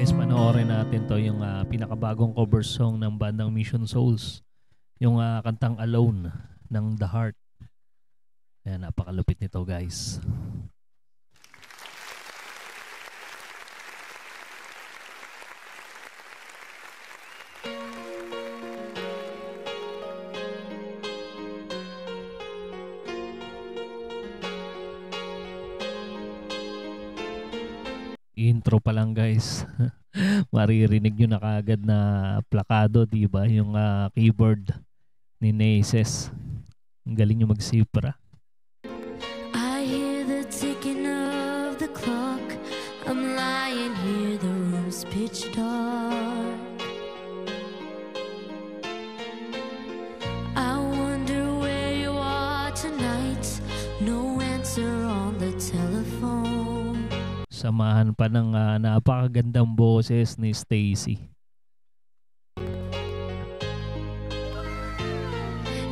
guys, panoorin natin to yung pinakabagong cover song ng bandang Mission Souls. Yung kantang Alone ng The Heart. Ayan, napakalupit nito guys. Intro pa lang guys. Maririnig nyo na kagad na plakado, diba? Yung keyboard ni Naces. Ang galing nyo mag-sipra. I hear the ticking of the clock. I'm lying here, the room's pitch dark. I wonder where you are tonight. No answer on the telephone. Samahan pa ng napakagandang boses ni Stacy.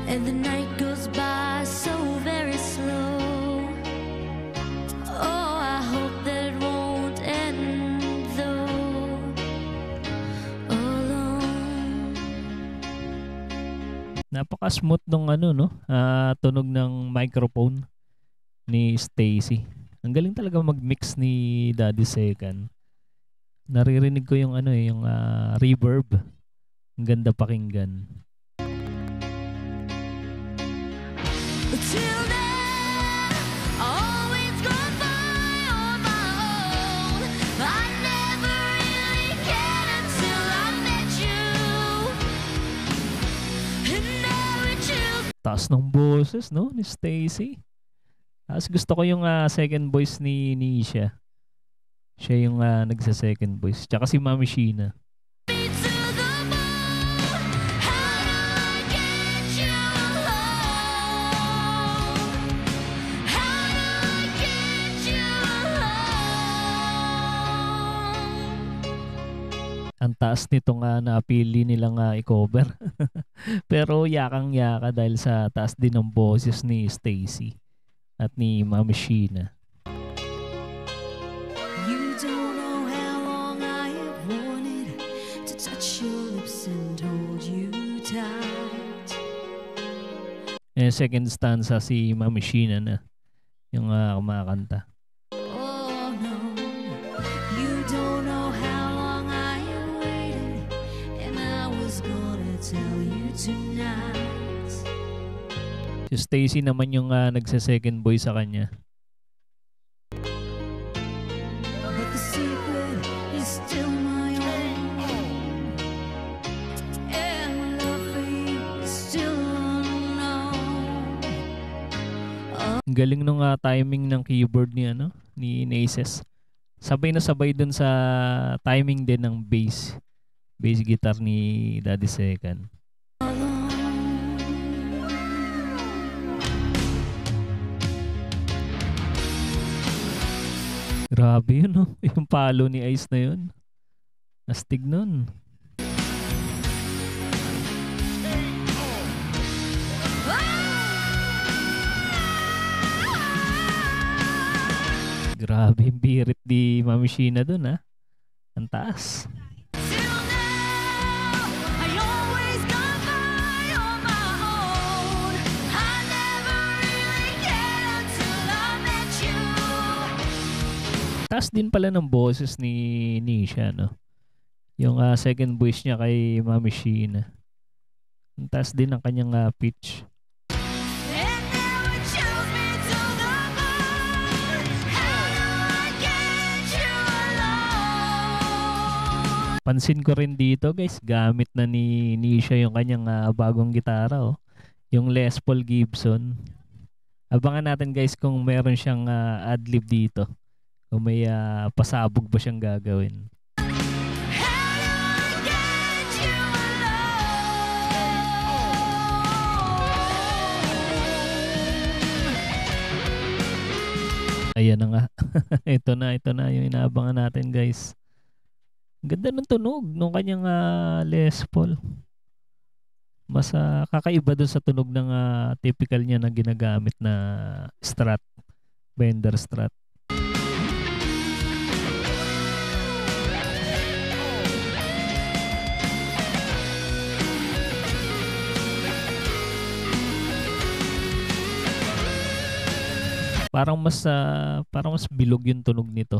And the night goes by so very slow. Oh, I hope that it won't end though. Alone. Napaka-smooth nung tunog ng microphone ni Stacy. Ang galing talaga mag-mix ni Daddy Second. Naririnig ko yung yung reverb. Ang ganda pakinggan. Till then, I always go by on my own. I never really cared until I met you. And now it chills. Taas ng boses, no? Ni Stacy. Tapos gusto ko yung second voice ni Nisha. Siya yung nagsa-second voice. Tsaka si Mami Sheena. Me to the moon. How do I get you home? How do I get you home? Ang taas nitong napili nilang i-cover. Pero yakang-yaka dahil sa taas din ng boses ni Stacy at ni Mami Sheena. You don't know how long I have wanted to touch your lips and hold you tight. Second stanza si Mami Sheena na yung kumakanta. Oh no, you don't know how long I have waited, and I was gonna tell you tonight. Si Stacy naman yung nagsa-second voice sa kanya. But the secret is still my own, and my love for you is still unknown. Ang galing nung timing ng keyboard ni Naces. Sabay na sabay dun sa timing din ng bass guitar ni Daddy Second. Grabe yun, no? Yung palo ni Ice na yun. Astig nun. Grabe yung birit di Mami Sheena dun, ha? Ang taas. Till now, I always got by on my own. I never really cared until I met you. Taas din pala ng boses ni Nisha, no? Yung second voice niya kay Mami Sheena. Ang taas din ng kanyang pitch. And now it chills me to the bone. How do I get you alone? Pansin ko rin dito, guys, gamit na ni Nisha yung kanyang bagong gitara, oh. Yung Les Paul Gibson. Abangan natin, guys, kung meron siyang ad-lib dito. Kung may pasabog ba siyang gagawin. How do I get you alone? Ayan na nga. ito na yung inaabangan natin, guys. Ang ganda ng tunog nung kanyang Les Paul. Mas kakaiba dun sa tunog ng typical niya na ginagamit na Strat, Fender Strat. parang mas bilog yung tunog nito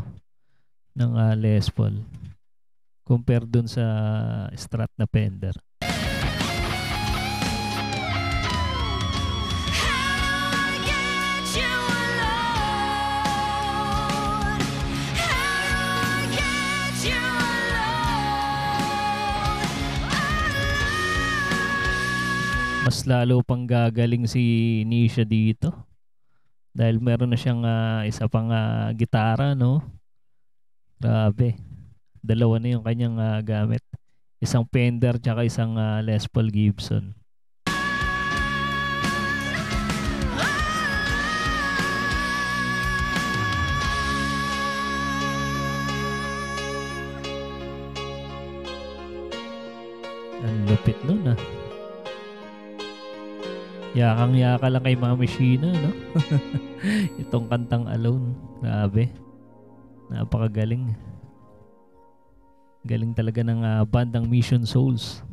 ng Les Paul compare dun sa Strat na Fender. Mas lalo pang gagaling si Nisha dito dahil meron na siyang isa pang gitara, no? Grabe. Dalawa na yung kanyang gamit. Isang Fender tsaka isang Les Paul Gibson. Ang lupit nun Yakang-yaka lang kay Mami Sheena, no? Itong kantang Alone. Grabe. Napakagaling. Galing talaga ng bandang Mission Souls.